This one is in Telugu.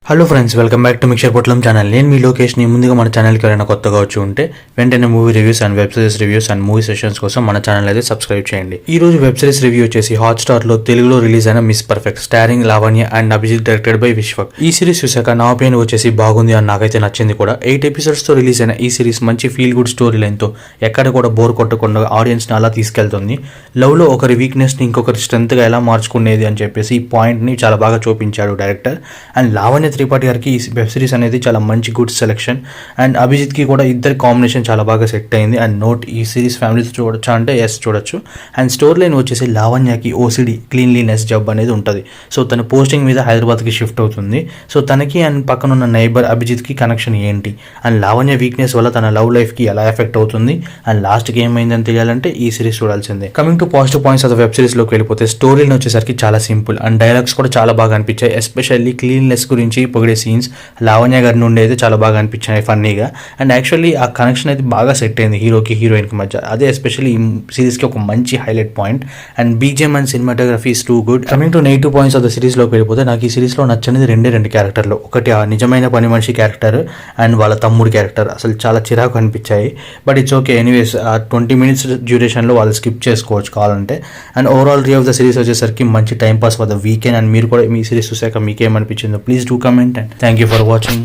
Hello friends, welcome back to mixture పొట్లం ఛానల్. నేను మీ లోకేష్ని. ముందుగా మన ఛానల్కి ఎవరైనా కొత్తగా వచ్చి ఉంటే వెంటనే movie reviews and web series reviews and movie sessions కోసం మన ఛానల్ అయితే సబ్స్క్రైబ్ చేయండి. ఈ రోజు వెబ్ సిరీస్ రివ్యూ వచ్చేసి హాట్స్టార్లో తెలుగులో రిలీజ్ అయిన Miss Perfect, starring Lavanya and Abhijit, directed by Vishwak. ఈ సిరీస్ చూసాక నా ఒపీనియన్ వచ్చేసి బాగుంది అని నాకైతే నచ్చింది కూడా. 8 ఎపిసోడ్స్తో రిలీజ్ అయిన ఈ సిరీస్ మంచి ఫీల్ గుడ్ స్టోరీ లైన్తో ఎక్కడ కూడా బోర్ కొట్టకుండా ఆడియన్స్ని అలా తీసుకెళ్తుంది. లవ్లో ఒకరి వీక్నెస్ని ఇంకొకరి స్ట్రెంత్గా ఎలా మార్చుకునేది అని చెప్పేసి ఈ పాయింట్ని చాలా బాగా చూపించాడు డైరెక్టర్. అండ్ లావణ్య త్రిపాఠి గారికి ఈ వెబ్ సిరీస్ అనేది చాలా మంచి గుడ్ సెలెక్షన్. అండ్ అభిజిత్కి కూడా ఇద్దరి కాంబినేషన్ చాలా బాగా సెట్ అయింది. అండ్ నోట్, ఈ సిరీస్ ఫ్యామిలీతో చూడొచ్చా అంటే ఎస్ చూడొచ్చు. అండ్ స్టోరీ లైన్ వచ్చేసి లావణ్యకి ఓసిడి, క్లీన్లీనెస్ జబ్ అనేది ఉంటుంది. సో తన పోస్టింగ్ మీద హైదరాబాద్కి షిఫ్ట్ అవుతుంది. సో తనకి అండ్ పక్కన ఉన్న నైబర్ అభిజిత్కి కనెక్షన్ ఏంటి, అండ్ లావణ్య వీక్నెస్ వల్ల తన లవ్ లైఫ్కి ఎలా ఎఫెక్ట్ అవుతుంది, అండ్ లాస్ట్కి ఏమైందని తెలియాలంటే ఈ సిరీస్ చూడాల్సిందే. Coming to positive points of web సిరీస్లోకి వెళ్ళిపోతే, స్టోరీ లైన్ వచ్చేసరికి చాలా సింపుల్ అండ్ డైలాగ్స్ కూడా చాలా బాగా అనిపించాయి. ఎస్పెషల్లీ క్లీన్లెస్ గురించి పొగిడే సీన్స్ లావణ్య గారి నుండి అయితే చాలా బాగా అనిపించాయి ఫన్నీగా. అండ్ యాక్చువల్లీ ఆ కనెక్షన్ అయితే బాగా సెట్ అయింది హీరోకి హీరోయిన్కి మధ్య. అదే ఎస్పెషల్లీ ఈ సిరీస్కి ఒక మంచి highlight point. And BGM and cinematography is too good. Coming to negative points of the సిరీస్లోకి వెళ్ళిపోతే, నాకు ఈ సిరీస్లో నచ్చనిది రెండు క్యారెక్టర్లు. ఒకటి ఆ నిజమైన పని మనిషి క్యారెక్టర్ అండ్ వాళ్ళ తమ్ముడు క్యారెక్టర్ అసలు చాలా చిరాకు అనిపించాయి. బట్ ఇట్స్ ఓకే, ఎనీవేస్ ఆ 20 minutes డ్యూరేషన్లో వాళ్ళు స్కిప్ చేసుకోవచ్చు కావాలంటే. And overall review of the series వచ్చేసరికి మంచి time pass for the weekend. And మీరు కూడా మీ సిరీస్ చూసాక మీకేమనిపించిందో please do comment. And thank you for watching.